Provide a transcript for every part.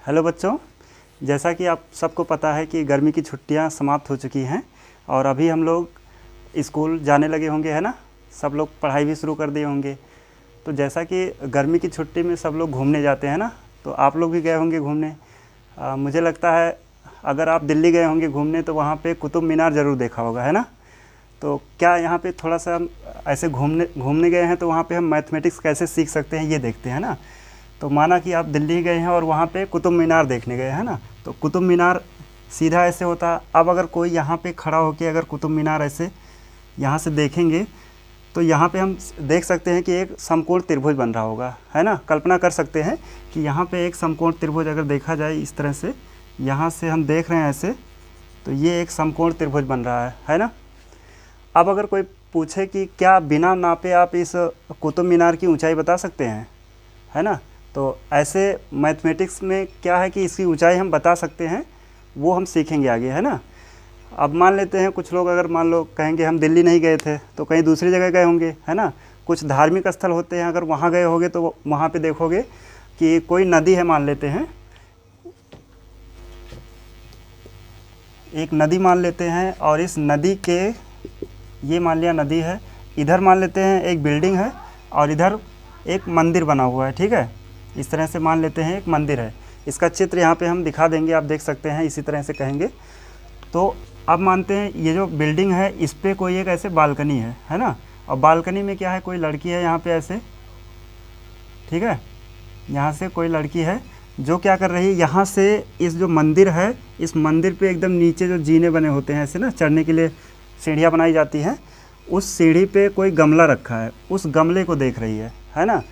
Hello बच्चों, जैसा कि आप सबको पता है कि गर्मी की छुट्टियां समाप्त हो चुकी हैं और अभी हम लोग स्कूल जाने लगे होंगे, है ना। सब लोग पढ़ाई भी शुरू कर दिए होंगे। तो जैसा कि गर्मी की छुट्टी में सब लोग घूमने जाते हैं ना, तो आप लोग भी गए होंगे घूमने। मुझे लगता है अगर आप दिल्ली गए होंगे घूमने तो वहाँ पे कुतुब मीनार ज़रूर देखा होगा, है ना। तो क्या यहाँ पे थोड़ा सा हम ऐसे घूमने गए हैं तो वहाँ पे हम मैथमेटिक्स कैसे सीख सकते हैं ये देखते हैं ना। तो माना कि आप दिल्ली गए हैं और वहाँ पे कुतुब मीनार देखने गए हैं ना, तो कुतुब मीनार सीधा ऐसे होता। अब अगर कोई यहाँ पे खड़ा होकर अगर कुतुब मीनार ऐसे यहाँ से देखेंगे तो यहाँ पे हम देख सकते हैं कि एक समकोण त्रिभुज बन रहा होगा, है ना। कल्पना कर सकते हैं कि यहाँ पे एक समकोण त्रिभुज अगर देखा जाए इस तरह से, यहाँ से हम देख रहे हैं ऐसे, तो ये एक समकोण त्रिभुज बन रहा है ना। अब अगर कोई पूछे कि क्या बिना नापे आप इस कुतुब मीनार की ऊंचाई बता सकते हैं, है ना। तो ऐसे मैथमेटिक्स में क्या है कि इसकी ऊंचाई हम बता सकते हैं, वो हम सीखेंगे आगे, है ना। अब मान लेते हैं कुछ लोग अगर मान लो कहेंगे हम दिल्ली नहीं गए थे तो कहीं दूसरी जगह गए होंगे, है ना। कुछ धार्मिक स्थल होते हैं, अगर वहाँ गए होंगे तो वहाँ पे देखोगे कि कोई नदी है, मान लेते हैं एक नदी मान लेते हैं, और इस नदी के, ये मान लिया नदी है, इधर मान लेते हैं एक बिल्डिंग है और इधर एक मंदिर बना हुआ है, ठीक है। इस तरह से मान लेते हैं एक मंदिर है। इसका चित्र यहाँ पे हम दिखा देंगे, आप देख सकते हैं, इसी तरह से कहेंगे। तो अब मानते हैं ये जो बिल्डिंग है इस पर कोई एक ऐसे बालकनी है ना। और बालकनी में क्या है, कोई लड़की है यहाँ पे ऐसे, ठीक है। यहाँ से कोई लड़की है जो क्या कर रही है, यहाँ से इस जो मंदिर है, इस मंदिर पे एकदम नीचे जो जीने बने होते हैं ऐसे ना, चढ़ने के लिए सीढ़ियाँ बनाई जाती हैं, उस सीढ़ी पे कोई गमला रखा है, उस गमले को देख रही है ना।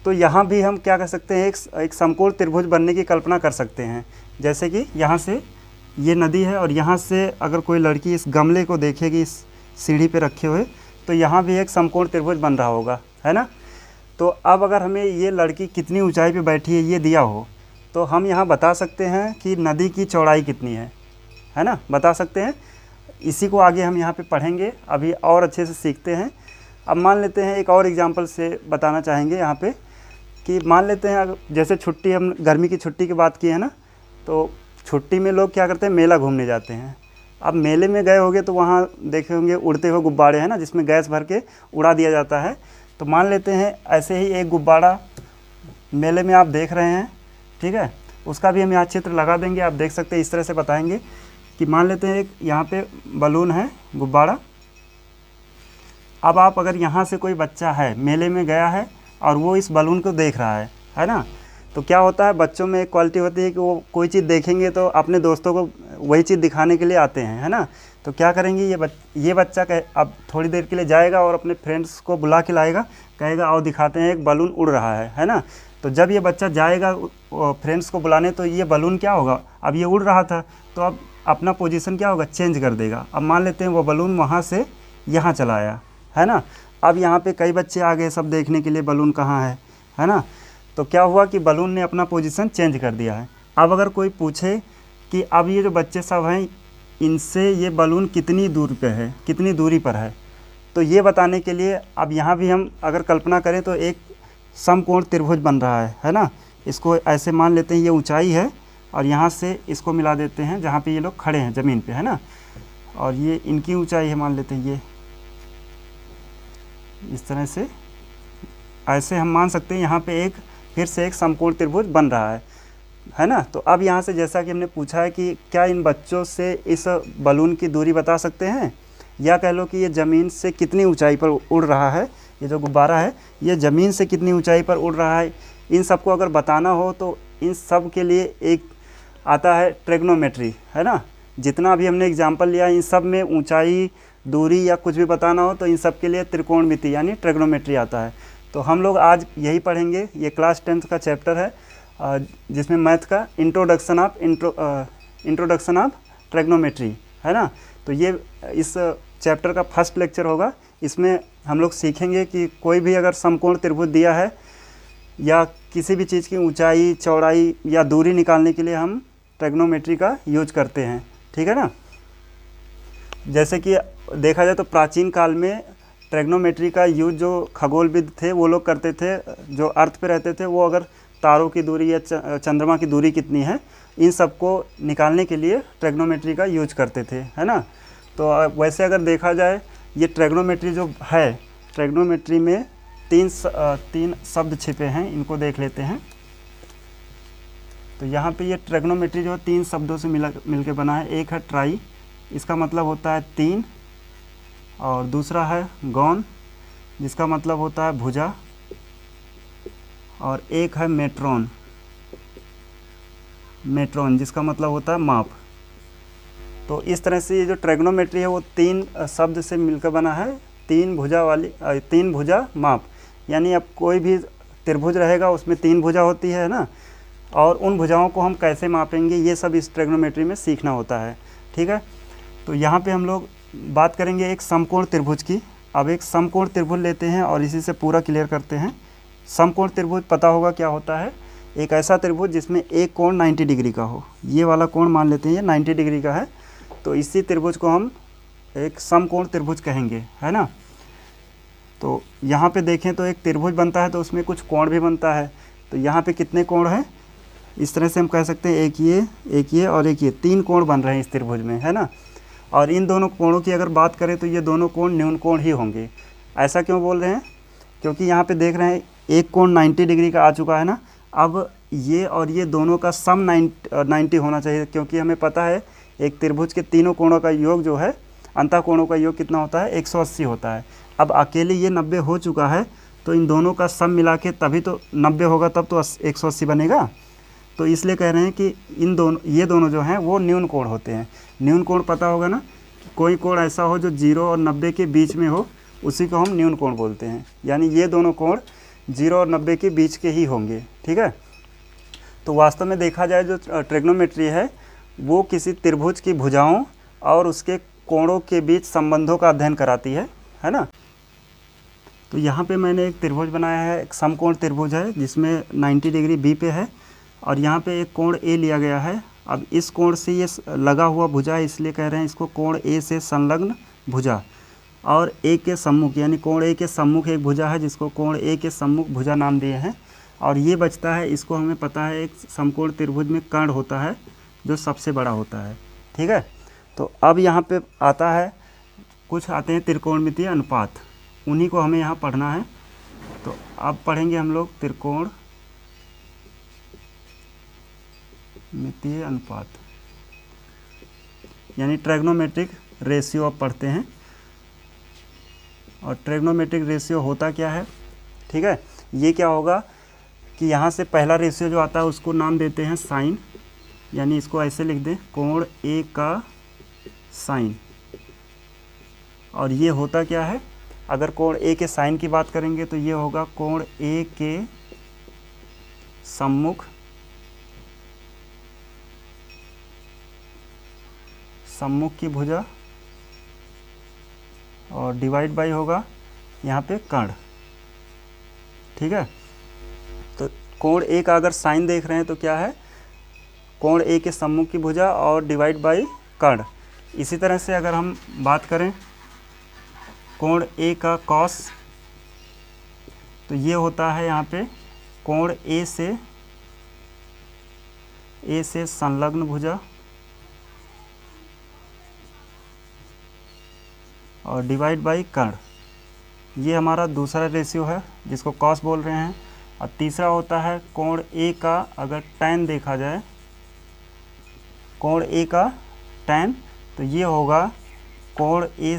तो यहाँ भी हम क्या कर सकते हैं, एक समकोण त्रिभुज बनने की कल्पना कर सकते हैं। जैसे कि यहाँ से ये नदी है और यहाँ से अगर कोई लड़की इस गमले को देखेगी इस सीढ़ी पे रखे हुए, तो यहाँ भी एक समकोण त्रिभुज बन रहा होगा, है ना। तो अब अगर हमें ये लड़की कितनी ऊंचाई पे बैठी है ये दिया हो, तो हम यहाँ बता सकते हैं कि नदी की चौड़ाई कितनी है ना, बता सकते हैं। इसी को आगे हम यहाँ पे पढ़ेंगे, अभी और अच्छे से सीखते हैं। अब मान लेते हैं एक और एग्जांपल से बताना चाहेंगे यहाँ पे कि मान लेते हैं जैसे छुट्टी, हम गर्मी की छुट्टी की बात की है ना, तो छुट्टी में लोग क्या करते हैं, मेला घूमने जाते हैं। अब मेले में गए होंगे तो वहाँ देखे होंगे उड़ते हुए गुब्बारे, हैं ना, जिसमें गैस भर के उड़ा दिया जाता है। तो मान लेते हैं ऐसे ही एक गुब्बारा मेले में आप देख रहे हैं, ठीक है। उसका भी हम यहाँ चित्र लगा देंगे, आप देख सकते हैं। इस तरह से बताएंगे कि मान लेते हैं एक यहाँ पे बलून है, गुब्बारा। अब आप अगर यहाँ से कोई बच्चा है, मेले में गया है और वो इस बलून को देख रहा है ना। तो क्या होता है, बच्चों में एक क्वालिटी होती है कि वो कोई चीज़ देखेंगे तो अपने दोस्तों को वही चीज़ दिखाने के लिए आते हैं, है ना। तो क्या करेंगे, ये बच्चा अब थोड़ी देर के लिए जाएगा और अपने फ्रेंड्स को बुला के लाएगा, कहेगा आओ दिखाते हैं, एक बलून उड़ रहा है ना। तो जब ये बच्चा जाएगा फ्रेंड्स को बुलाने, तो ये बलून क्या होगा, अब ये उड़ रहा था तो अब अपना पोजीशन क्या होगा, चेंज कर देगा। अब मान लेते हैं वो बलून वहाँ से यहाँ चला आया, है ना। अब यहाँ पे कई बच्चे आ गए सब देखने के लिए बलून कहाँ है ना। तो क्या हुआ कि बलून ने अपना पोजीशन चेंज कर दिया है। अब अगर कोई पूछे कि अब ये जो बच्चे सब हैं, इनसे ये बलून कितनी दूर पे है, कितनी दूरी पर है, तो ये बताने के लिए अब यहाँ भी हम अगर कल्पना करें तो एक समकोण त्रिभुज बन रहा है ना। इसको ऐसे मान लेते हैं, ये ऊंचाई है और यहाँ से इसको मिला देते हैं जहाँ पे ये लोग खड़े हैं ज़मीन पे, है ना। और ये इनकी ऊंचाई है, मान लेते हैं ये इस तरह से, ऐसे हम मान सकते हैं यहाँ पे एक फिर से एक समकोण त्रिभुज बन रहा है ना। तो अब यहाँ से जैसा कि हमने पूछा है कि क्या इन बच्चों से इस बलून की दूरी बता सकते हैं, या कह लो कि ये ज़मीन से कितनी ऊंचाई पर उड़ रहा है, ये जो गुब्बारा है ये ज़मीन से कितनी ऊंचाई पर उड़ रहा है। इन सबको अगर बताना हो तो इन सब के लिए एक आता है ट्रिग्नोमेट्री, है ना। जितना भी हमने एग्जाम्पल लिया इन सब में ऊंचाई, दूरी या कुछ भी बताना हो तो इन सब के लिए त्रिकोणमिति यानी ट्रिग्नोमेट्री आता है। तो हम लोग आज यही पढ़ेंगे। ये क्लास 10th का चैप्टर है जिसमें मैथ का इंट्रोडक्शन ऑफ ट्रिग्नोमेट्री, है ना। तो ये इस चैप्टर का फर्स्ट लेक्चर होगा। इसमें हम लोग सीखेंगे कि कोई भी अगर समकोण त्रिभुज दिया है या किसी भी चीज़ की ऊंचाई, चौड़ाई या दूरी निकालने के लिए हम ट्रिग्नोमेट्री का यूज करते हैं, ठीक है ना। जैसे कि देखा जाए तो प्राचीन काल में ट्रिग्नोमेट्री का यूज जो खगोलविद थे वो लोग करते थे, जो अर्थ पे रहते थे, वो अगर तारों की दूरी या चंद्रमा की दूरी कितनी है, इन सबको निकालने के लिए ट्रिग्नोमेट्री का यूज करते थे, है ना। तो वैसे अगर देखा जाए ये ट्रिग्नोमेट्री जो है, ट्रिग्नोमेट्री में तीन शब्द छिपे हैं, इनको देख लेते हैं। तो यहाँ पे ये ट्रिग्नोमेट्री जो 3 शब्दों से मिलके बना है। एक है ट्राई, इसका मतलब होता है 3, और दूसरा है गॉन, जिसका मतलब होता है भुजा, और एक है मेट्रॉन, जिसका मतलब होता है माप। तो इस तरह से ये जो ट्रिग्नोमेट्री है वो 3 शब्द से मिलकर बना है, 3 भुजा माप। यानी अब कोई भी त्रिभुज रहेगा उसमें 3 भुजा होती है ना, और उन भुजाओं को हम कैसे मापेंगे ये सब इस ट्रिग्नोमेट्री में सीखना होता है, ठीक है। तो यहाँ पे हम लोग बात करेंगे एक समकोण त्रिभुज की। अब एक समकोण त्रिभुज लेते हैं और इसी से पूरा क्लियर करते हैं। समकोण त्रिभुज पता होगा क्या होता है, एक ऐसा त्रिभुज जिसमें एक कोण 90 डिग्री का हो। ये वाला कोण मान लेते हैं ये 90 डिग्री का है, तो इसी त्रिभुज को हम एक समकोण त्रिभुज कहेंगे, है ना। तो यहाँ पे देखें तो एक त्रिभुज बनता है तो उसमें कुछ कोण भी बनता है। तो यहाँ पे कितने कोण हैं, इस तरह से हम कह सकते हैं एक ये और एक ये, 3 कोण बन रहे हैं इस त्रिभुज में, है ना। और इन दोनों कोणों की अगर बात करें तो ये दोनों कोण न्यून कोण ही होंगे। ऐसा क्यों बोल रहे हैं, क्योंकि यहाँ पे देख रहे हैं एक कोण 90 डिग्री का आ चुका है ना। अब ये और ये दोनों का सम 90 होना चाहिए, क्योंकि हमें पता है एक त्रिभुज के तीनों कोणों का योग जो है, अंतः कोणों का योग कितना होता है, 180 होता है। अब अकेले ये 90 हो चुका है, तो इन दोनों का सम मिला के तभी तो 90 होगा, तब तो 180 बनेगा। तो इसलिए कह रहे हैं कि ये दोनों जो हैं वो न्यून कोण होते हैं। न्यून कोण पता होगा ना, कोई कोण ऐसा हो जो 0 और 90 के बीच में हो, उसी को हम न्यून कोण बोलते हैं। यानी ये दोनों कोण 0 और 90 के बीच के ही होंगे, ठीक है। तो वास्तव में देखा जाए जो ट्रिग्नोमेट्री है वो किसी त्रिभुज की भुजाओं और उसके कोणों के बीच संबंधों का अध्ययन कराती है ना। तो यहाँ पे मैंने एक त्रिभुज बनाया है, एक समकोण त्रिभुज है जिसमें 90 डिग्री बी पे है, और यहाँ पे एक कोण ए लिया गया है। अब इस कोण से ये लगा हुआ भुजा है, इसलिए कह रहे हैं इसको कोण ए से संलग्न भुजा। और ए के सम्मुख, यानी कोण ए के सम्मुख एक भुजा है जिसको कोण ए के सम्मुख भुजा नाम दिए हैं। और ये बचता है, इसको हमें पता है एक समकोण त्रिभुज में कर्ण होता है जो सबसे बड़ा होता है, ठीक है। तो अब यहाँ पे आता है, कुछ आते हैं त्रिकोणमितीय अनुपात, उन्हीं को हमें यहाँ पढ़ना है। तो अब पढ़ेंगे हम लोग त्रिकोणमितीय अनुपात, यानी ट्रिग्नोमेट्रिक रेशियो अब पढ़ते हैं। और ट्रिग्नोमेट्रिक रेशियो होता क्या है, ठीक है। ये क्या होगा कि यहाँ से पहला रेशियो जो आता है उसको नाम देते हैं साइन, यानी इसको ऐसे लिख दें, कोण ए का साइन। और ये होता क्या है, अगर कोण ए के साइन की बात करेंगे तो ये होगा कोण ए के सम्मुख की भुजा, और डिवाइड बाई होगा यहाँ पे कर्ण, ठीक है। तो कोण ए का अगर साइन देख रहे हैं तो क्या है, कोण ए के सम्मुख की भुजा और डिवाइड बाई कर्ण। इसी तरह से अगर हम बात करें कोण ए का कॉस, तो ये होता है यहाँ पे कोण ए से संलग्न भुजा और डिवाइड बाई कर्ण। ये हमारा दूसरा रेशियो है जिसको कॉस बोल रहे हैं। और तीसरा होता है कोण ए का अगर टैन देखा जाए, कोण ए का टैन, तो ये होगा कोण ए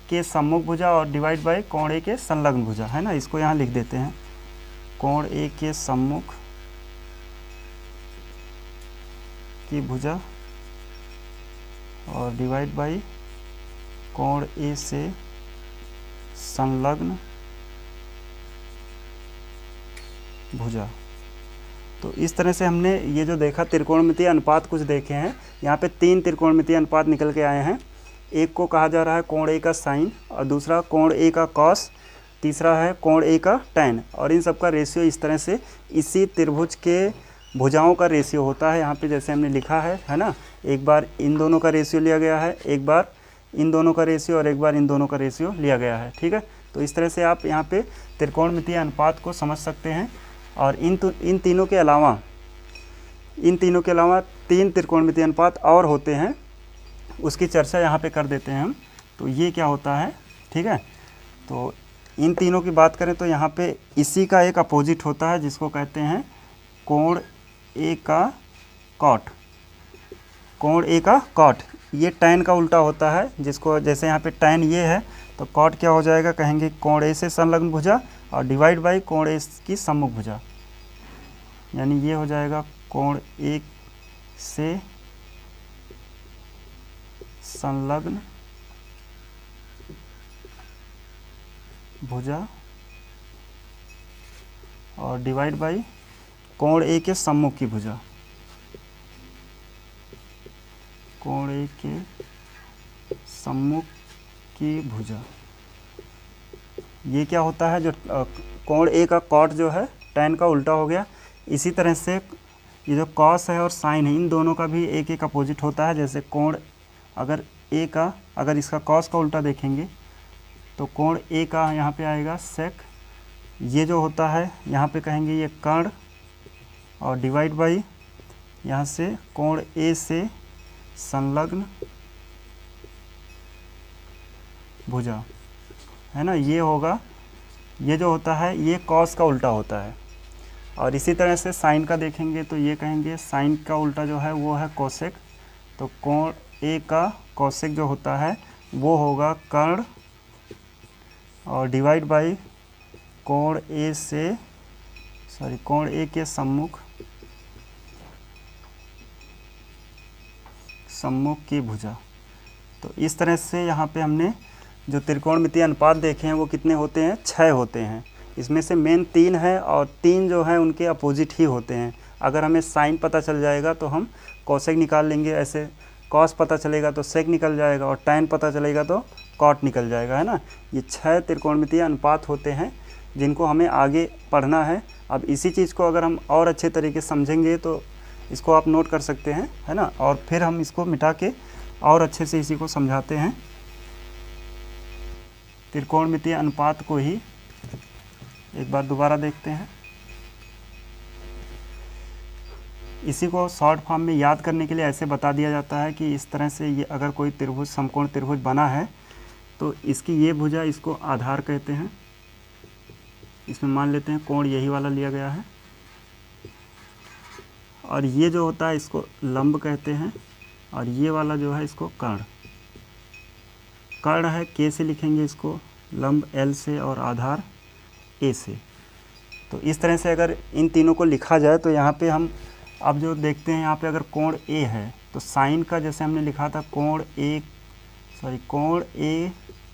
के सम्मुख भुजा और डिवाइड बाय कोण ए के संलग्न भुजा, है ना। इसको यहाँ लिख देते हैं, कोण ए के सम्मुख की भुजा और डिवाइड बाय कोण ए से संलग्न भुजा। तो इस तरह से हमने ये जो देखा त्रिकोणमितीय अनुपात कुछ देखे हैं। यहाँ पे 3 त्रिकोणमितीय अनुपात निकल के आए हैं। एक को कहा जा रहा है कोण ए का साइन, और दूसरा कोण ए का कॉस, तीसरा है कोण ए का टैन। और इन सब का रेशियो इस तरह से इसी त्रिभुज के भुजाओं का रेशियो होता है। यहाँ पे जैसे हमने लिखा है ना, एक बार इन दोनों का रेशियो लिया गया है, एक बार इन दोनों का रेशियो और एक बार इन दोनों का रेशियो लिया गया है, ठीक है। तो इस तरह से आप यहाँ पे त्रिकोणमितीय अनुपात को समझ सकते हैं। और इन तीनों के अलावा 3 त्रिकोणमितीय अनुपात और होते हैं, उसकी चर्चा यहाँ पे कर देते हैं हम। तो ये क्या होता है, ठीक है। तो इन तीनों की बात करें तो यहाँ पे इसी का एक अपोजिट होता है जिसको कहते हैं कोण ए का कॉट। कोण ए का कॉट, ये टैन का उल्टा होता है, जिसको जैसे यहाँ पे टैन ये है तो कॉट क्या हो जाएगा, कहेंगे कोण ए से संलग्न भुजा और डिवाइड बाई कोण ए की सम्मुख भुजा, यानी ये हो जाएगा कोण ए से संलग्न भुजा और डिवाइड बाई कोण ए के सम्मुख की भुजा, कोण ए के सम्मुख की भुजा। ये क्या होता है, जो कोण ए का कॉट जो है टैन का उल्टा हो गया। इसी तरह से ये जो कॉस है और साइन है, इन दोनों का भी एक एक अपोजिट होता है। जैसे कोण अगर ए का, अगर इसका कॉस का उल्टा देखेंगे तो कोण ए का यहाँ पे आएगा सेक। ये जो होता है यहाँ पे कहेंगे ये कर्ण और डिवाइड बाई यहाँ से कोण ए से संलग्न भुजा, है ना, ये होगा। ये जो होता है ये कॉस का उल्टा होता है। और इसी तरह से साइन का देखेंगे तो ये कहेंगे साइन का उल्टा जो है वो है कोसेक। तो कोण ए का कोसेक जो होता है वो होगा कर्ण और डिवाइड बाई कोण ए के सम्मुख की भुजा। तो इस तरह से यहाँ पे हमने जो त्रिकोणमितीय अनुपात देखे हैं वो कितने होते हैं, 6 होते हैं। इसमें से मेन 3 है और 3 जो है उनके अपोजिट ही होते हैं। अगर हमें साइन पता चल जाएगा तो हम कोसेक निकाल लेंगे, ऐसे कॉस पता चलेगा तो सेक निकल जाएगा और टैन पता चलेगा तो कॉट निकल जाएगा, है ना। ये 6 त्रिकोणमितीय अनुपात होते हैं जिनको हमें आगे पढ़ना है। अब इसी चीज़ को अगर हम और अच्छे तरीके से समझेंगे तो इसको आप नोट कर सकते हैं, है ना। और फिर हम इसको मिटा के और अच्छे से इसी को समझाते हैं। त्रिकोणमितीय अनुपात को ही एक बार दोबारा देखते हैं। इसी को शॉर्ट फॉर्म में याद करने के लिए ऐसे बता दिया जाता है कि इस तरह से ये अगर कोई त्रिभुज, समकोण त्रिभुज बना है तो इसकी ये भुजा, इसको आधार कहते हैं। इसमें मान लेते हैं कोण यही वाला लिया गया है और ये जो होता है इसको लंब कहते हैं और ये वाला जो है इसको कर्ण। कर्ण है के से लिखेंगे इसको, लंब एल से और आधार ए से। तो इस तरह से अगर इन तीनों को लिखा जाए तो यहाँ पे हम अब जो देखते हैं, यहाँ पे अगर कोण ए है तो साइन का जैसे हमने लिखा था कोण ए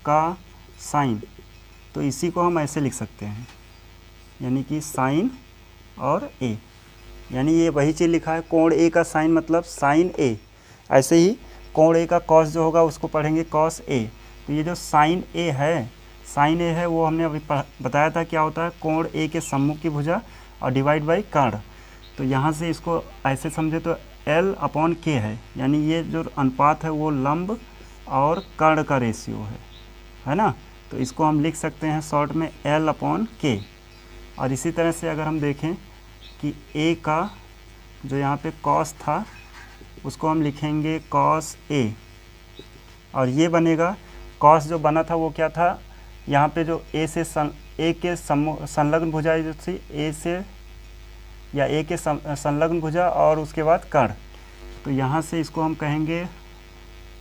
का साइन, तो इसी को हम ऐसे लिख सकते हैं, यानी कि साइन और ए, यानी ये वही चीज़ लिखा है। कोण ए का साइन मतलब साइन ए। ऐसे ही कोण ए का कॉस जो होगा उसको पढ़ेंगे कॉस ए। तो ये जो साइन ए है वो हमने अभी बताया था क्या होता है, कोण ए के सम्मुख की भुजा और डिवाइड बाई कर्ण। तो यहाँ से इसको ऐसे समझे तो L/K है, यानी ये जो अनुपात है वो लंब और कर्ण का रेशियो है ना। तो इसको हम लिख सकते हैं शॉर्ट में L/K। और इसी तरह से अगर हम देखें कि A का जो यहाँ पे कॉस था उसको हम लिखेंगे कॉस A, और ये बनेगा कॉस जो बना था वो क्या था, यहाँ पे जो A के संलग्न भुजा जो थी A से या A के संलग्न भुजा और उसके बाद कर्ण। तो यहाँ से इसको हम कहेंगे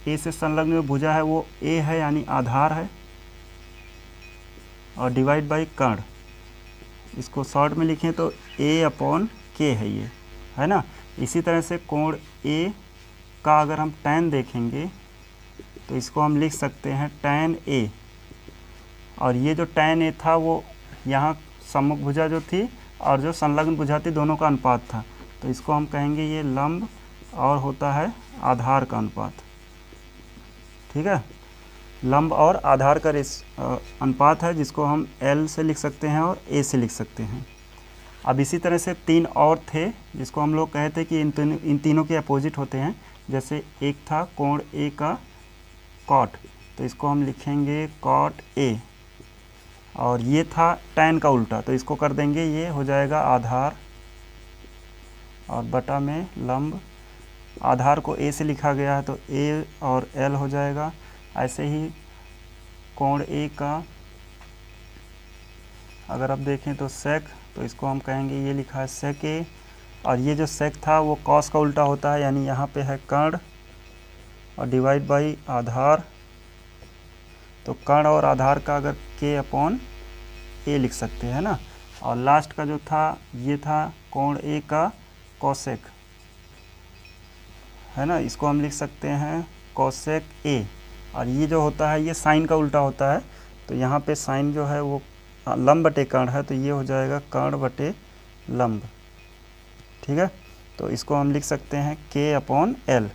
A से संलग्न जो भुजा है वो A है, यानी आधार है, और डिवाइड बाई कर्ण। इसको शॉर्ट में लिखें तो A/K है ये, है ना। इसी तरह से कोण A का अगर हम टैन देखेंगे तो इसको हम लिख सकते हैं टैन A, और ये जो टैन A था वो यहाँ सम्मुख भुजा जो थी और जो संलग्न भुजा थी दोनों का अनुपात था। तो इसको हम कहेंगे ये लंब और होता है आधार का अनुपात, ठीक है। लंब और आधार का अनुपात है जिसको हम L से लिख सकते हैं और A से लिख सकते हैं। अब इसी तरह से 3 और थे जिसको हम लोग कहते कि इन तीनों के अपोजिट होते हैं। जैसे एक था कोण A का कॉट, तो इसको हम लिखेंगे कॉट A, और ये था tan का उल्टा, तो इसको कर देंगे, ये हो जाएगा आधार और बटा में लंब। आधार को a से लिखा गया है तो a और l हो जाएगा। ऐसे ही कोण A का अगर आप देखें तो सेक, तो इसको हम कहेंगे, ये लिखा है सेक A, और ये जो सेक था वो कॉस का उल्टा होता है, यानी यहाँ पे है कर्ण और डिवाइड बाई आधार। तो कर्ण और आधार का अगर k/a लिख सकते हैं ना। और लास्ट का जो था ये था कोण A का कोसेक, है ना, इसको हम लिख सकते हैं कोसेक A। और ये जो होता है ये साइन का उल्टा होता है, तो यहाँ पे साइन जो है वो लंब बटे कर्ण है, तो ये हो जाएगा कर्ण बटे लंब। ठीक है, तो इसको हम लिख सकते हैं k/l।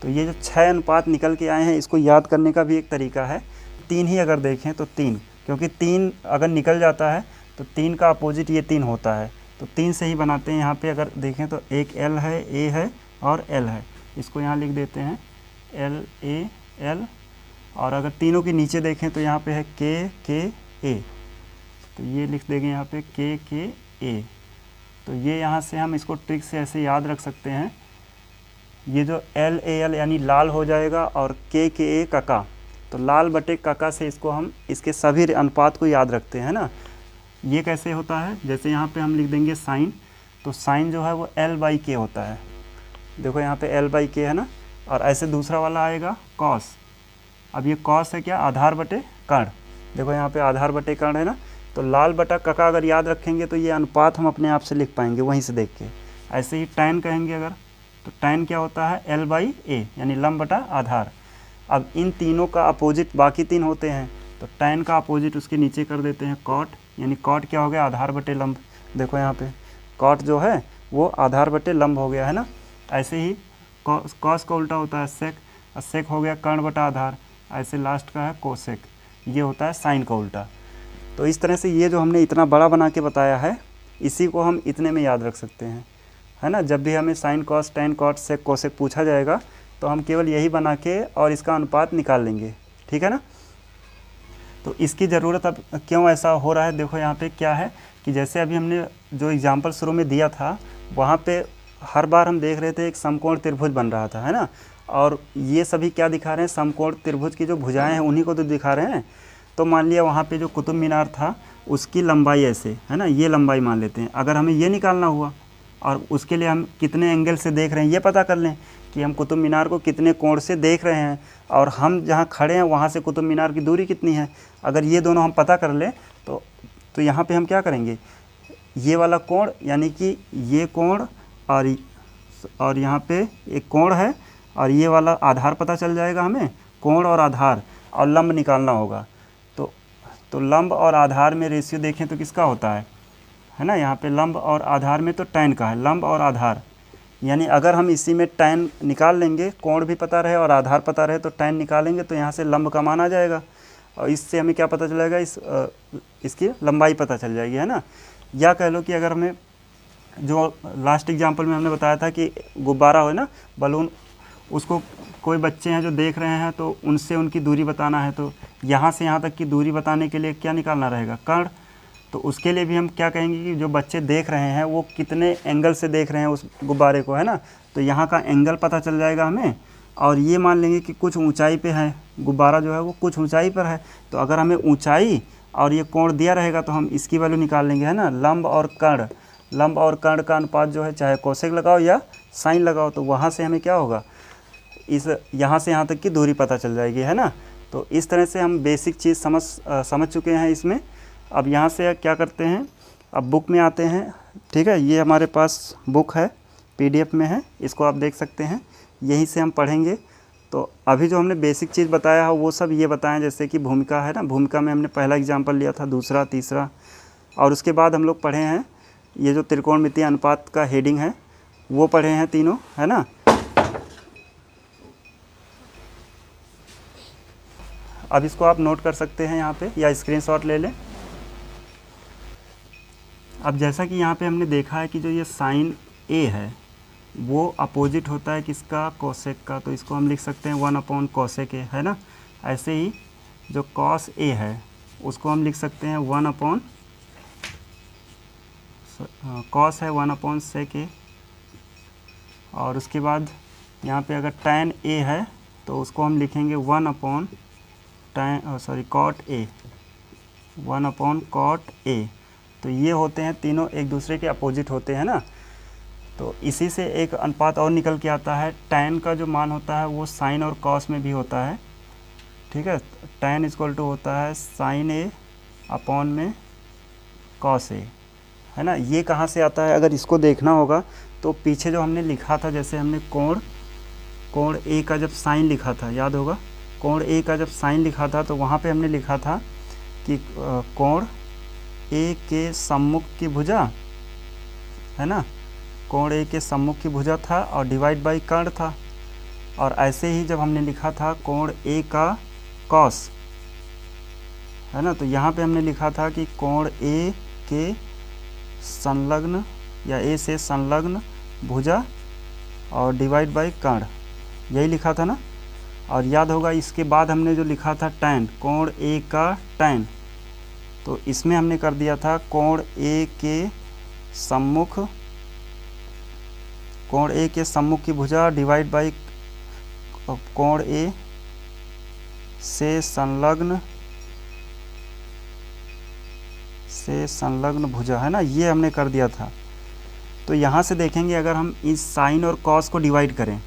तो ये जो 6 अनुपात निकल के आए हैं, इसको याद करने का भी एक तरीका है। 3 ही अगर देखें तो 3, क्योंकि 3 अगर निकल जाता है तो 3 का अपोजिट ये 3 होता है, तो 3 से ही बनाते हैं। यहाँ पे अगर देखें तो एक l है, a है और l है, इसको यहाँ लिख देते हैं l और अगर तीनों के नीचे देखें तो यहाँ पे है k तो ये लिख देंगे यहाँ पे k तो ये यहाँ से हम इसको ट्रिक से ऐसे याद रख सकते हैं। ये जो l यानी लाल हो जाएगा और k कका, तो लाल बटे कका से इसको हम इसके सभी अनुपात को याद रखते हैं ना। ये कैसे होता है, जैसे यहाँ पे हम लिख देंगे साइन, तो साइन जो है वो l/k होता है। देखो यहाँ पे l/k है ना। और ऐसे दूसरा वाला आएगा कॉस। अब ये कॉस है क्या, आधार बटे कर्ण। देखो यहाँ पे आधार बटे कर्ण है ना, तो लाल बटा कका अगर याद रखेंगे तो ये अनुपात हम अपने आप से लिख पाएंगे वहीं से देख के। ऐसे ही टैन कहेंगे अगर, तो टैन क्या होता है l/a, यानी लंब बटा आधार। अब इन तीनों का अपोजिट बाकी 3 होते हैं, तो टैन का अपोजिट उसके नीचे कर देते हैं कॉट, यानी कॉट क्या हो गया, आधार बटे लंब। देखो यहाँ पे कॉट जो है वो आधार बटे लंब हो गया है ना। ऐसे ही कॉस का उल्टा होता है सेक, और सेक हो गया कर्ण बटा आधार। ऐसे लास्ट का है कोसेक, ये होता है साइन का उल्टा। तो इस तरह से ये जो हमने इतना बड़ा बना के बताया है, इसी को हम इतने में याद रख सकते हैं, है ना। जब भी हमें sine cos tan cot sec cosec पूछा जाएगा तो हम केवल यही बना के और इसका अनुपात निकाल लेंगे, ठीक है ना। तो इसकी ज़रूरत अब क्यों ऐसा हो रहा है, देखो यहाँ पे क्या है कि जैसे अभी हमने जो एग्जाम्पल शुरू में दिया था, वहाँ पे हर बार हम देख रहे थे एक समकोण त्रिभुज बन रहा था, है ना। और ये सभी क्या दिखा रहे हैं, समकोण त्रिभुज की जो भुजाएं हैं उन्हीं को तो दिखा रहे हैं। तो मान लिया वहाँ पे जो कुतुब मीनार था उसकी लंबाई ऐसे, है ना, ये लंबाई मान लेते हैं। अगर हमें ये निकालना हुआ और उसके लिए हम कितने एंगल से देख रहे हैं ये पता कर लें कि हम कुतुब मीनार को कितने कोण से देख रहे हैं, और हम जहाँ खड़े हैं वहाँ से कुतुब मीनार की दूरी कितनी है। अगर ये दोनों हम पता कर लें तो यहाँ पे हम क्या करेंगे, ये वाला कोण यानी कि ये कोण और यहाँ पे एक कोण है, और ये वाला आधार पता चल जाएगा हमें, कोण और आधार, और लंब निकालना होगा। तो लंब और आधार में रेशियो देखें तो किसका होता है ना। यहाँ पे लंब और आधार में तो टैन का है, लंब और आधार, यानी अगर हम इसी में टैन निकाल लेंगे, कोण भी पता रहे और आधार पता रहे, तो टैन निकालेंगे तो यहाँ से लंब का मान आ जाएगा, और इससे हमें क्या पता चलेगा, इसकी लंबाई पता चल जाएगी, है ना। या कह लो कि अगर हमें जो लास्ट एग्जाम्पल में हमने बताया था कि गुब्बारा हो ना, बलून, उसको कोई बच्चे हैं जो देख रहे हैं तो उनसे उनकी दूरी बताना है, तो यहाँ से यहाँ तक की दूरी बताने के लिए क्या निकालना रहेगा, कर्ण। तो उसके लिए भी हम क्या कहेंगे कि जो बच्चे देख रहे हैं वो कितने एंगल से देख रहे हैं उस गुब्बारे को, है ना। तो यहाँ का एंगल पता चल जाएगा हमें, और ये मान लेंगे कि कुछ ऊंचाई पे है गुब्बारा, जो है वो कुछ ऊंचाई पर है। तो अगर हमें ऊंचाई और ये कोण दिया रहेगा तो हम इसकी वैल्यू निकाल लेंगे, है ना। लंब और कर्ण का अनुपात जो है, चाहे कोसेक लगाओ या साइन लगाओ, तो वहाँ से हमें क्या होगा, इस यहाँ से यहाँ तक की दूरी पता चल जाएगी, है ना। तो इस तरह से हम बेसिक चीज़ समझ चुके हैं इसमें। अब यहाँ से क्या करते हैं, अब बुक में आते हैं, ठीक है। ये हमारे पास बुक है, PDF में है, इसको आप देख सकते हैं, यहीं से हम पढ़ेंगे। तो अभी जो हमने बेसिक चीज़ बताया है वो सब ये बताएं, जैसे कि भूमिका है ना, भूमिका में हमने पहला एग्जाम्पल लिया था, दूसरा, तीसरा, और उसके बाद हम लोग पढ़े हैं ये जो त्रिकोणमितीय अनुपात का हेडिंग है वो पढ़े हैं तीनों, है ना। अब इसको आप नोट कर सकते हैं यहाँ पे, या स्क्रीनशॉट ले लें। अब जैसा कि यहाँ पे हमने देखा है कि जो ये साइन A है वो अपोजिट होता है किसका, कोसेक का, तो इसको हम लिख सकते हैं 1/कोसेक A, है ना। ऐसे ही जो कॉस A है उसको हम लिख सकते हैं 1 अपॉन कॉस है 1 अपॉन सेक ए, और उसके बाद यहाँ पे अगर tan a है तो उसको हम लिखेंगे 1 upon cot A, 1 upon cot A. तो ये होते हैं तीनों एक दूसरे के अपोजिट होते हैं ना। तो इसी से एक अनुपात और निकल के आता है, tan का जो मान होता है वो साइन और कॉस में भी होता है, ठीक है। tan इक्वल टू होता है साइन ए अपॉन में कॉस ए, है ना। ये कहाँ से आता है, अगर इसको देखना होगा तो पीछे जो हमने लिखा था, जैसे हमने कोण ए का जब साइन लिखा था, याद होगा, कोण ए का जब साइन लिखा था तो वहाँ पे हमने लिखा था कि कोण ए के सम्मुख की भुजा, है ना, कोण ए के सम्मुख की भुजा था और डिवाइड बाई कर्ण था। और ऐसे ही जब हमने लिखा था कोण ए का कॉस, है ना, तो यहाँ पे हमने लिखा था कि कोण ए के संलग्न या ए से संलग्न भुजा और डिवाइड बाई कर्ण, यही लिखा था ना। और याद होगा इसके बाद हमने जो लिखा था tan, कोण ए का tan, तो इसमें हमने कर दिया था कोण ए के सम्मुख की भुजा डिवाइड बाई कोण ए से संलग्न भुजा, है ना, ये हमने कर दिया था। तो यहाँ से देखेंगे अगर हम इस साइन और कॉस को डिवाइड करें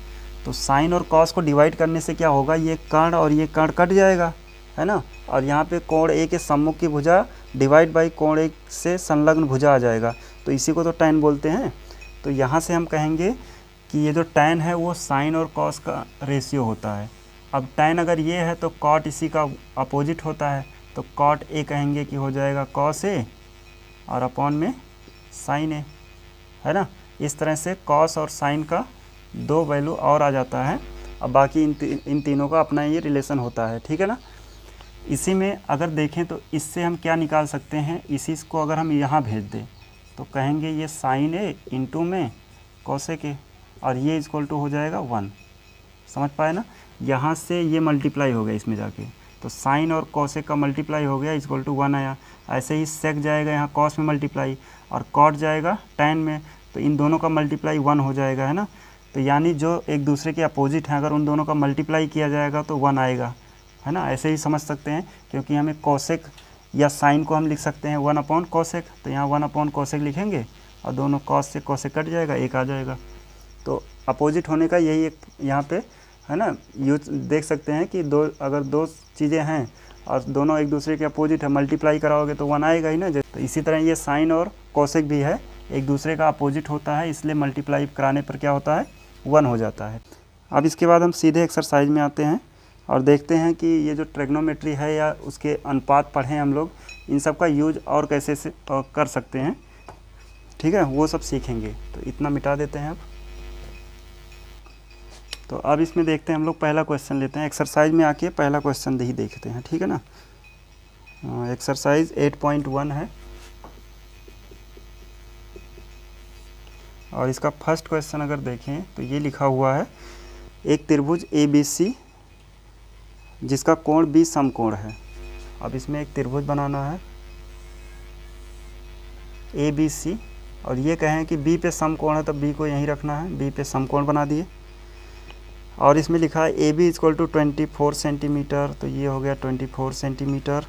तो साइन और कॉस को डिवाइड करने से क्या होगा, ये कर्ण और ये कर्ण कट जाएगा, है ना। और यहाँ पे कोण ए के सम्मुख की भुजा डिवाइड बाई कोण ए से संलग्न भुजा आ जाएगा, तो इसी को तो tan बोलते हैं। तो यहाँ से हम कहेंगे कि ये जो tan है वो साइन और कॉस का रेशियो होता है। अब tan अगर ये है तो cot इसी का अपोजिट होता है, तो cot a कहेंगे कि हो जाएगा cos a और अपॉन में sin a, है ना। इस तरह से cos और sin का 2 वैल्यू और आ जाता है। अब बाकी इन तीनों का अपना ये रिलेशन होता है, ठीक है ना। इसी में अगर देखें तो इससे हम क्या निकाल सकते हैं, इसी को अगर हम यहाँ भेज दें तो कहेंगे ये sin a इंटू में cosec a, और ये इक्वल टू हो जाएगा 1। समझ पाए ना, यहाँ से ये मल्टीप्लाई हो गया इसमें जाके, तो साइन और cosec का मल्टीप्लाई हो गया इक्वल टू 1 आया। ऐसे ही sec जाएगा यहाँ cos में मल्टीप्लाई और cot जाएगा tan में, तो इन दोनों का मल्टीप्लाई 1 हो जाएगा, है ना। तो यानी जो एक दूसरे के अपोजिट हैं अगर उन दोनों का मल्टीप्लाई किया जाएगा तो 1 आएगा, है ना। ऐसे ही समझ सकते हैं, क्योंकि हमें cosec या साइन को हम लिख सकते हैं 1 अपॉन cosec, तो यहाँ 1 अपॉन cosec लिखेंगे और दोनों cos से cosec कट जाएगा, एक आ जाएगा। तो अपोजिट होने का यही एक यहाँ पे, है ना, यूज देख सकते हैं कि अगर दो चीज़ें हैं और दोनों एक दूसरे के अपोजिट है, मल्टीप्लाई कराओगे तो 1 आएगा ही ना। तो इसी तरह ये साइन और cosec भी है, एक दूसरे का अपोजिट होता है, इसलिए मल्टीप्लाई कराने पर क्या होता है, 1 हो जाता है। अब इसके बाद हम सीधे एक्सरसाइज में आते हैं और देखते हैं कि ये जो ट्रिग्नोमेट्री है या उसके अनुपात पढ़ें हम लोग, इन सब का यूज और कैसे से कर सकते हैं, ठीक है, वो सब सीखेंगे। तो इतना मिटा देते हैं अब। तो अब इसमें देखते हैं हम लोग, पहला क्वेश्चन लेते हैं, एक्सरसाइज में आके पहला क्वेश्चन ही देखते हैं, ठीक है ना। एक्सरसाइज 8.1 है और इसका फर्स्ट क्वेश्चन अगर देखें तो ये लिखा हुआ है, एक त्रिभुज ABC जिसका कोण B समकोण है। अब इसमें एक त्रिभुज बनाना है ABC और ये कहें कि B पे समकोण है, तो B को यहीं रखना है, B पे समकोण बना दिए। और इसमें लिखा है AB इक्वल टू 24 सेंटीमीटर, तो ये हो गया 24 सेंटीमीटर।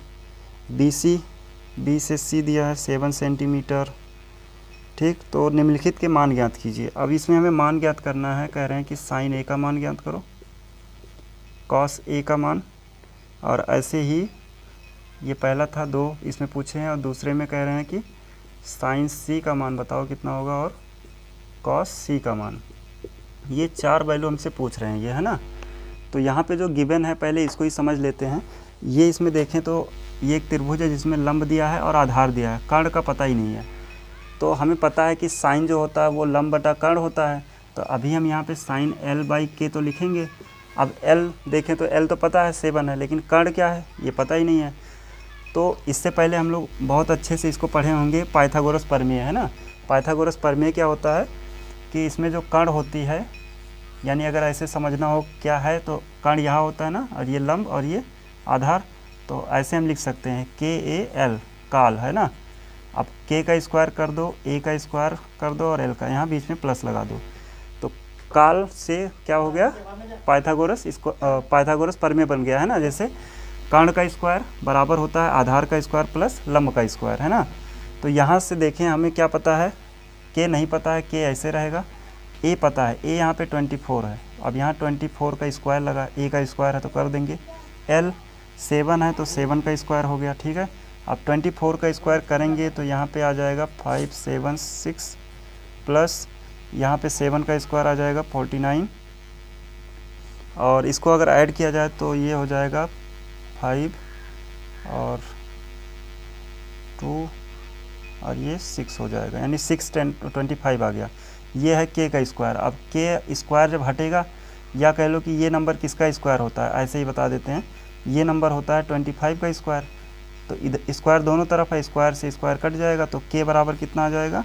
BC, B से C दिया है 7 सेंटीमीटर, ठीक। तो निम्नलिखित के मान ज्ञात कीजिए। अब इसमें हमें मान ज्ञात करना है, कह रहे हैं कि साइन A का मान ज्ञात करो, कॉस A का मान, और ऐसे ही ये पहला था 2 इसमें पूछे हैं और दूसरे में कह रहे हैं कि साइन C का मान बताओ कितना होगा और कॉस C का मान। ये 4 वैल्यू हमसे पूछ रहे हैं ये, है ना। तो यहाँ पे जो गिवन है पहले इसको ही समझ लेते हैं। ये इसमें देखें तो ये एक त्रिभुज है जिसमें लंब दिया है और आधार दिया है, कर्ण का पता ही नहीं है। तो हमें पता है कि साइन जो होता है वो लंब बटा कर्ण होता है, तो अभी हम यहाँ पे साइन L/K तो लिखेंगे। अब L देखें तो L तो पता है 7 है, लेकिन कर्ण क्या है ये पता ही नहीं है। तो इससे पहले हम लोग बहुत अच्छे से इसको पढ़े होंगे, पाइथागोरस प्रमेय, है ना। पाइथागोरस प्रमेय क्या होता है कि इसमें जो कर्ण होती है, यानी अगर ऐसे समझना हो क्या है, तो कर्ण यहाँ होता है ना, और ये लंब और ये आधार, तो ऐसे हम लिख सकते हैं KAL, काल है ना। अब K का स्क्वायर कर दो, A का स्क्वायर कर दो और L का, यहाँ बीच में प्लस लगा दो, तो काल से क्या हो गया, पाइथागोरस, इसको पाइथागोरस प्रमेय बन गया है ना। जैसे कर्ण का स्क्वायर बराबर होता है आधार का स्क्वायर प्लस लंब का स्क्वायर, है ना। तो यहाँ से देखें हमें क्या पता है, K नहीं पता है, K ऐसे रहेगा। A पता है, A यहाँ पे 24 है, अब यहाँ 24 का स्क्वायर लगा, A का स्क्वायर है तो कर देंगे। L 7 है तो 7 का स्क्वायर हो गया, ठीक है। अब 24 का स्क्वायर करेंगे तो यहाँ पे आ जाएगा 576 प्लस यहाँ पे 7 का स्क्वायर आ जाएगा 49, और इसको अगर ऐड किया जाए तो ये हो जाएगा 5 और 2 और ये 6 हो जाएगा, यानी 6 10 25 आ गया। ये है K का स्क्वायर। अब K स्क्वायर जब हटेगा, या कह लो कि ये नंबर किसका स्क्वायर होता है, ऐसे ही बता देते हैं, ये नंबर होता है 25 का स्क्वायर। तो इधर स्क्वायर दोनों तरफ है, स्क्वायर से स्क्वायर कट जाएगा, तो K बराबर कितना आ जाएगा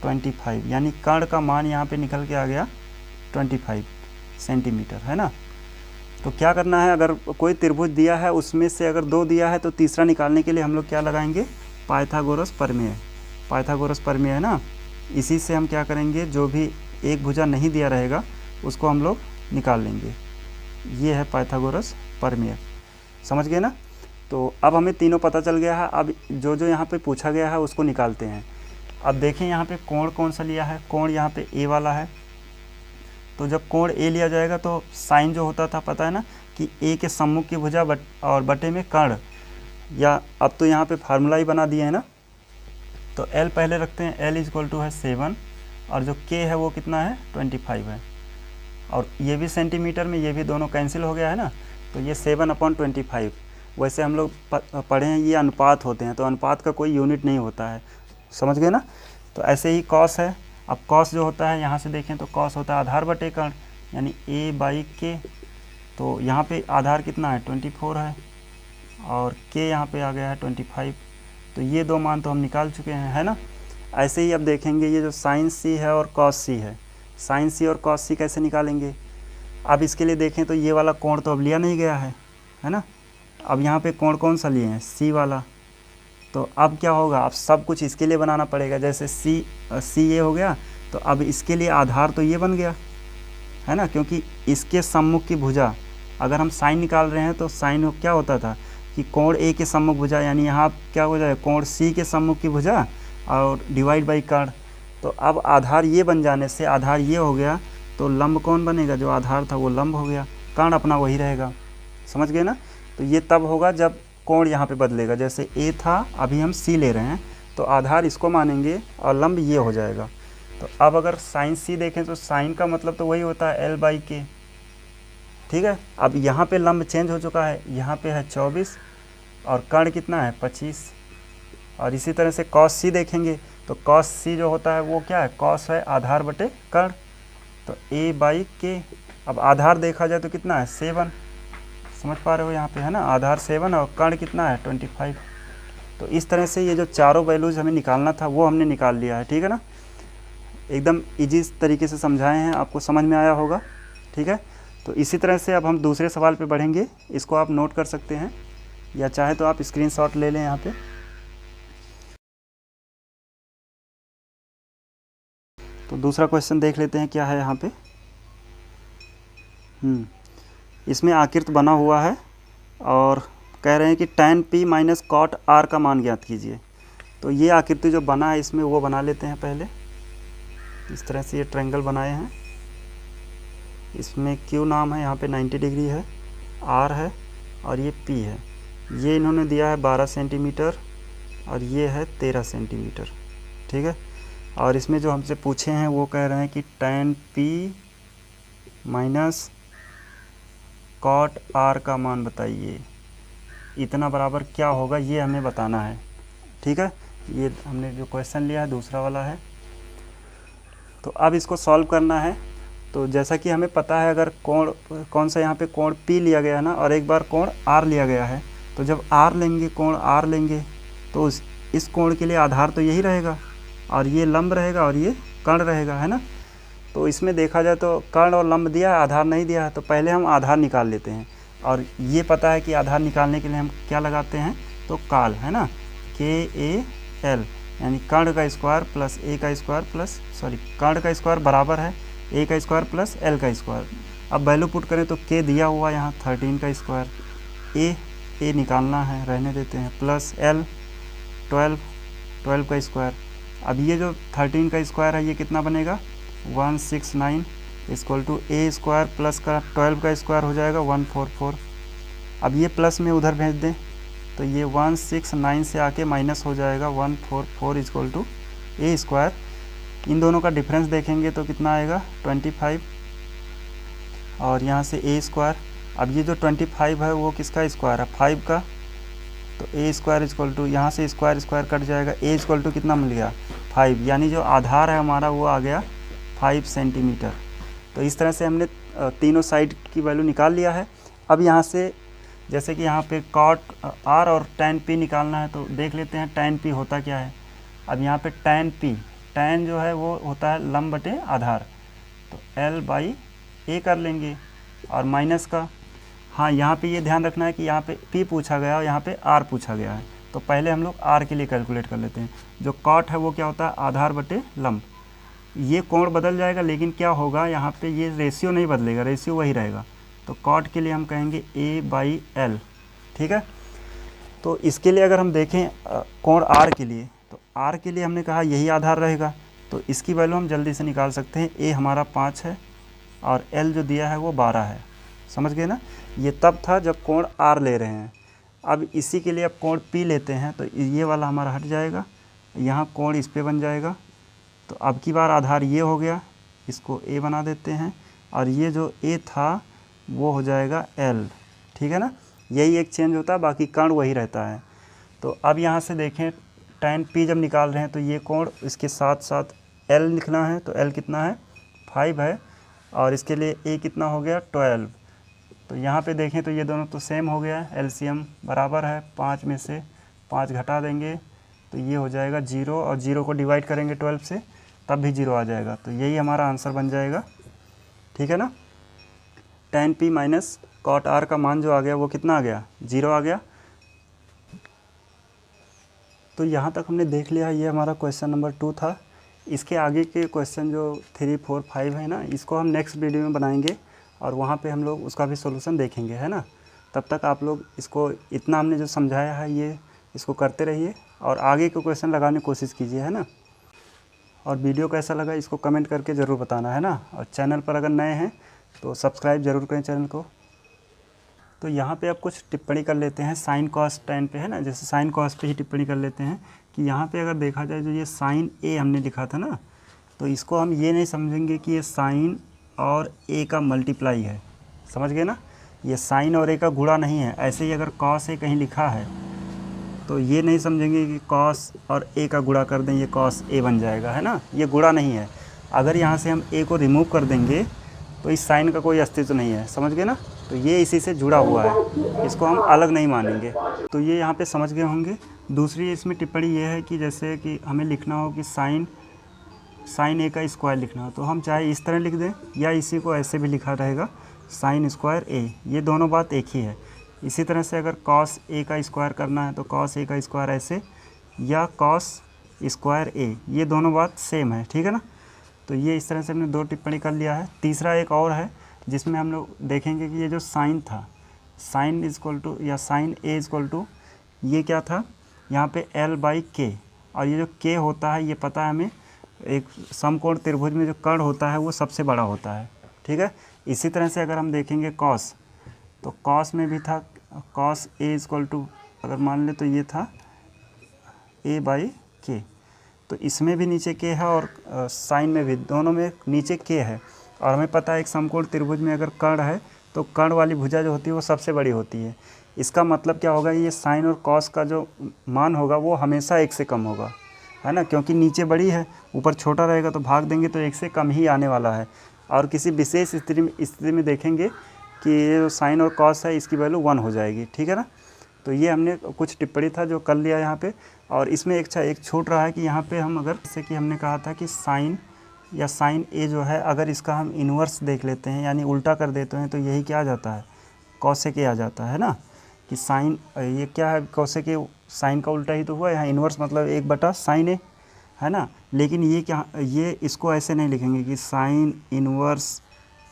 25, यानी कर्ण का मान यहाँ पे निकल के आ गया 25 सेंटीमीटर, है ना। तो क्या करना है, अगर कोई त्रिभुज दिया है उसमें से अगर 2 दिया है तो तीसरा निकालने के लिए हम लोग क्या लगाएंगे, पाइथागोरस प्रमेय। पाइथागोरस प्रमेय है ना, इसी से हम क्या करेंगे, जो भी एक भुजा नहीं दिया रहेगा उसको हम लोग निकाल लेंगे। ये है पाइथागोरस प्रमेय, समझ गए ना। तो अब हमें तीनों पता चल गया है। अब जो जो यहाँ पे पूछा गया है उसको निकालते हैं। अब देखें यहाँ पे कोण कौन सा लिया है, कोण यहाँ पे A वाला है। तो जब कोण A लिया जाएगा तो साइन जो होता था पता है ना, कि A के सम्मुख की भुजा और बटे में कर्ण, या अब तो यहाँ पे फार्मूला ही बना दिए है ना। तो L पहले रखते हैं, L = है 7, और जो K है वो कितना है 25 है, और ये भी सेंटीमीटर में, ये भी दोनों कैंसिल हो गया है ना। तो ये 7/25, वैसे हम लोग पढ़े हैं ये अनुपात होते हैं, तो अनुपात का कोई यूनिट नहीं होता है, समझ गए ना। तो ऐसे ही कॉस है। अब कॉस जो होता है यहाँ से देखें तो कॉस होता है आधार बटे कर्ण, यानी A/K। तो यहाँ पे आधार कितना है 24 है, और K यहाँ पे आ गया है 25। तो ये 2 मान तो हम निकाल चुके हैं, है ना। ऐसे ही अब देखेंगे ये जो साइन C है और कॉस C है, साइन C और कॉस C कैसे निकालेंगे। अब इसके लिए देखें तो ये वाला कोण तो अब लिया नहीं गया है ना। अब यहाँ पे कोण कौन सा लिए हैं, C वाला। तो अब क्या होगा, अब सब कुछ इसके लिए बनाना पड़ेगा। जैसे C ये हो गया, तो अब इसके लिए आधार तो ये बन गया, है ना, क्योंकि इसके सम्मुख की भुजा, अगर हम साइन निकाल रहे हैं तो साइन क्या होता था कि कोण A के सम्मुख भुजा, यानी यहाँ क्या हो जाए, कोण C के सम्मुख की भुजा और डिवाइड बाई कर्ण। तो अब आधार ये बन जाने से आधार ये हो गया, तो लंब कौन बनेगा, जो आधार था वो लंब हो गया, कर्ण अपना वही रहेगा, समझ गए ना। तो ये तब होगा जब कोण यहाँ पे बदलेगा, जैसे A था अभी हम C ले रहे हैं, तो आधार इसको मानेंगे और लंब ये हो जाएगा। तो अब अगर साइन C देखें तो साइन का मतलब तो वही होता है L/K, ठीक है। अब यहाँ पे लंब चेंज हो चुका है, यहाँ पे है 24 और कर्ण कितना है 25। और इसी तरह से कॉस C देखेंगे तो कॉस C जो होता है वो क्या है, कॉस है आधार बटे कर्ण, तो A/K। अब आधार देखा जाए तो कितना है 7, समझ पा रहे हो यहाँ पे, है ना, आधार 7 और कर्ण कितना है 25। तो इस तरह से ये जो चारों वैल्यूज हमें निकालना था वो हमने निकाल लिया है, ठीक है ना। एकदम इजी तरीके से समझाए हैं, आपको समझ में आया होगा, ठीक है। तो इसी तरह से अब हम दूसरे सवाल पे बढ़ेंगे, इसको आप नोट कर सकते हैं या चाहे तो आप स्क्रीनशॉट ले लें यहाँ पे। तो दूसरा क्वेश्चन देख लेते हैं क्या है यहाँ पे। इसमें आकृति बना हुआ है और कह रहे हैं कि tan P - cot R का मान ज्ञात कीजिए। तो ये आकृति जो बना है इसमें वो बना लेते हैं पहले। इस तरह से ये ट्रायंगल बनाए हैं, इसमें Q नाम है, यहाँ पे 90 डिग्री है, R है और ये P है। ये इन्होंने दिया है 12 सेंटीमीटर और ये है 13 सेंटीमीटर, ठीक है। और इसमें जो हमसे पूछे हैं वो कह रहे हैं कि tan P - cot R का मान बताइए, इतना बराबर क्या होगा ये हमें बताना है, ठीक है। ये हमने जो क्वेश्चन लिया है दूसरा वाला है। तो अब इसको सॉल्व करना है। तो जैसा कि हमें पता है, अगर कोण कौन सा यहाँ पे कोण P लिया गया है ना, और एक बार कोण R लिया गया है, तो जब R लेंगे, कोण R लेंगे, तो इस कोण के लिए आधार तो यही रहेगा और ये लंब रहेगा और ये कर्ण रहेगा, है ना। तो इसमें देखा जाए तो कर्ण और लंब दिया है, आधार नहीं दिया है, तो पहले हम आधार निकाल लेते हैं। और ये पता है कि आधार निकालने के लिए हम क्या लगाते हैं, तो काल है ना, KAL, यानी कर्ण का स्क्वायर प्लस ए का स्क्वायर प्लस कर्ण का स्क्वायर बराबर है ए का स्क्वायर प्लस एल का स्क्वायर। अब वैल्यू पुट करें तो k दिया हुआ यहाँ 13 का स्क्वायर, ए निकालना है, रहने देते हैं, प्लस एल 12 का स्क्वायर। अब ये जो 13 का स्क्वायर है ये कितना बनेगा, 169 equal to A square plus का 12 का स्क्वायर हो जाएगा 144। अब ये प्लस में उधर भेज दें तो ये 169 से आके माइनस हो जाएगा 144 इक्वल टू ए स्क्वायर। इन दोनों का डिफरेंस देखेंगे तो कितना आएगा 25, और यहाँ से ए स्क्वायर। अब ये जो 25 है वो किसका स्क्वायर है, 5 का, तो ए स्क्वायर इक्वल टू, यहाँ से स्क्वायर स्क्वायर कट जाएगा, ए इक्वल टू कितना मिल गया 5, यानी जो आधार है हमारा वो आ गया 5 सेंटीमीटर। तो इस तरह से हमने तीनों साइड की वैल्यू निकाल लिया है। अब यहाँ से जैसे कि यहाँ पे कॉट आर और tan p निकालना है तो देख लेते हैं tan p होता क्या है। अब यहाँ पे tan p, tan जो है वो होता है लंब बटे आधार, तो L/A कर लेंगे, और माइनस का, हाँ यहाँ पे ये ध्यान रखना है कि यहाँ पे p पूछा गया और यहाँ पे r पूछा गया है, तो पहले हम लोग r के लिए कैलकुलेट कर लेते हैं। जो कॉट है वो क्या होता है, आधार बटे लंब। ये कोण बदल जाएगा लेकिन क्या होगा, यहाँ पे ये रेशियो नहीं बदलेगा, रेशियो वही रहेगा। तो कॉट के लिए हम कहेंगे A/L, ठीक है। तो इसके लिए अगर हम देखें कोण R के लिए, तो R के लिए हमने कहा यही आधार रहेगा, तो इसकी वैल्यू हम जल्दी से निकाल सकते हैं। A हमारा 5 है और L जो दिया है वो 12 है, समझ गए ना। ये तब था जब कोण R ले रहे हैं। अब इसी के लिए अब कोण P लेते हैं तो ये वाला हमारा हट जाएगा, यहाँ कोण इस पर बन जाएगा। तो अब की बार आधार ये हो गया, इसको A बना देते हैं, और ये जो A था वो हो जाएगा L, ठीक है ना। यही एक चेंज होता है, बाकी कर्ण वही रहता है। तो अब यहाँ से देखें tan P जब निकाल रहे हैं तो ये कोण इसके साथ साथ L लिखना है, तो L कितना है 5 है, और इसके लिए A कितना हो गया 12। तो यहाँ पे देखें तो ये दोनों तो सेम हो गया, LCM बराबर है, 5 में से 5 घटा देंगे तो ये हो जाएगा 0, और 0 को डिवाइड करेंगे 12 से तब भी 0 आ जाएगा। तो यही हमारा आंसर बन जाएगा, ठीक है ना। tan P minus cot R का मान जो आ गया वो कितना आ गया, 0 आ गया। तो यहाँ तक हमने देख लिया, ये हमारा क्वेश्चन नंबर 2 था। इसके आगे के क्वेश्चन जो 3, 4, 5 है ना, इसको हम नेक्स्ट वीडियो में बनाएंगे और वहाँ पे हम लोग उसका भी सॉल्यूशन देखेंगे, है ना। तब तक आप लोग इसको, इतना हमने जो समझाया है ये इसको करते रहिए और आगे के क्वेश्चन लगाने की कोशिश कीजिए, है ना। और वीडियो कैसा लगा इसको कमेंट करके ज़रूर बताना, है ना। और चैनल पर अगर नए हैं तो सब्सक्राइब ज़रूर करें चैनल को। तो यहाँ पे अब कुछ टिप्पणी कर लेते हैं साइन कॉस tan पे, है ना। जैसे साइन कॉस पे ही टिप्पणी कर लेते हैं कि यहाँ पे अगर देखा जाए जो ये साइन A हमने लिखा था ना, तो इसको हम ये नहीं समझेंगे कि ये साइन और A का मल्टीप्लाई है, समझ गए ना। ये साइन और A का गुणा नहीं है। ऐसे ही अगर कॉस A कहीं लिखा है तो ये नहीं समझेंगे कि कॉस और A का गुणा कर दें ये कॉस A बन जाएगा, है ना। ये गुणा नहीं है। अगर यहाँ से हम A को रिमूव कर देंगे तो इस साइन का कोई अस्तित्व नहीं है, समझ गए ना। तो ये इसी से जुड़ा हुआ है, इसको हम अलग नहीं मानेंगे। तो ये यहाँ पे समझ गए होंगे। दूसरी इसमें टिप्पणी ये है कि जैसे कि हमें लिखना हो कि साइन A का स्क्वायर लिखना हो तो हम चाहे इस तरह लिख दें या इसी को ऐसे भी लिखा रहेगा साइन स्क्वायर A, ये दोनों बात एक ही है। इसी तरह से अगर कॉस A का स्क्वायर करना है तो कॉस A का स्क्वायर ऐसे, या कॉस स्क्वायर A, ये दोनों बात सेम है, ठीक है ना। तो ये इस तरह से हमने 2 टिप्पणी कर लिया है। तीसरा एक और है जिसमें हम लोग देखेंगे कि ये जो साइन था, साइन इक्वल टू या साइन A इक्वल टू ये क्या था, यहाँ पे L/K, और ये जो K होता है ये पता है हमें, एक समकोण त्रिभुज में जो कर्ण होता है वो सबसे बड़ा होता है, ठीक है। इसी तरह से अगर हम देखेंगे कॉस, तो कॉस में भी था कॉस A इक्वल टू, अगर मान ले तो ये था A/K, तो इसमें भी नीचे K है और साइन में भी, दोनों में नीचे K है। और हमें पता है एक समकोण त्रिभुज में अगर कर्ण है तो कर्ण वाली भुजा जो होती है वो सबसे बड़ी होती है। इसका मतलब क्या होगा, ये साइन और कॉस का जो मान होगा वो हमेशा 1 से कम होगा, है ना। क्योंकि नीचे बड़ी है ऊपर छोटा रहेगा तो भाग देंगे तो 1 से कम ही आने वाला है। और किसी विशेष स्थिति में देखेंगे कि ये जो साइन और कॉस है इसकी वैल्यू 1 हो जाएगी, ठीक है ना। तो ये हमने कुछ टिप्पणी था जो कर लिया यहाँ पे। और इसमें एक छूट रहा है कि यहाँ पे हम अगर, जैसे कि हमने कहा था कि साइन या साइन A जो है अगर इसका हम इन्वर्स देख लेते हैं यानी उल्टा कर देते हैं तो यही क्या आ जाता है कॉसेक ए आ जाता है ना, कि साइन ये क्या है, कॉसेक ए साइन का उल्टा ही तो हुआ, यहाँ इन्वर्स मतलब 1/sin ए है ना। लेकिन ये क्या, ये इसको ऐसे नहीं लिखेंगे कि साइन इन्वर्स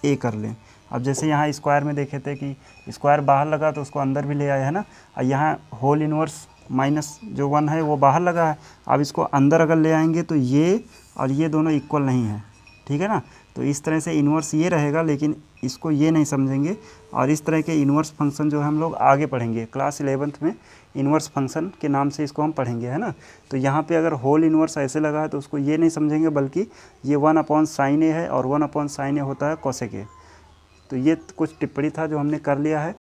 ए कर लें। अब जैसे यहाँ स्क्वायर में देखे थे कि स्क्वायर बाहर लगा तो उसको अंदर भी ले आए है ना, और यहाँ होल इन्वर्स माइनस जो 1 है वो बाहर लगा है, अब इसको अंदर अगर ले आएंगे तो ये और ये दोनों इक्वल नहीं है, ठीक है ना। तो इस तरह से इन्वर्स ये रहेगा, लेकिन इसको ये नहीं समझेंगे। और इस तरह के इन्वर्स फंक्शन जो हम लोग आगे पढ़ेंगे क्लास 11th में, इन्वर्स फंक्शन के नाम से इसको हम पढ़ेंगे, है ना। तो यहाँ पे अगर होल इन्वर्स ऐसे लगा है तो उसको ये नहीं समझेंगे, बल्कि ये 1/sin ए है और 1/sin ए होता है कॉसेक ए। तो ये कुछ टिप्पणी था जो हमने कर लिया है।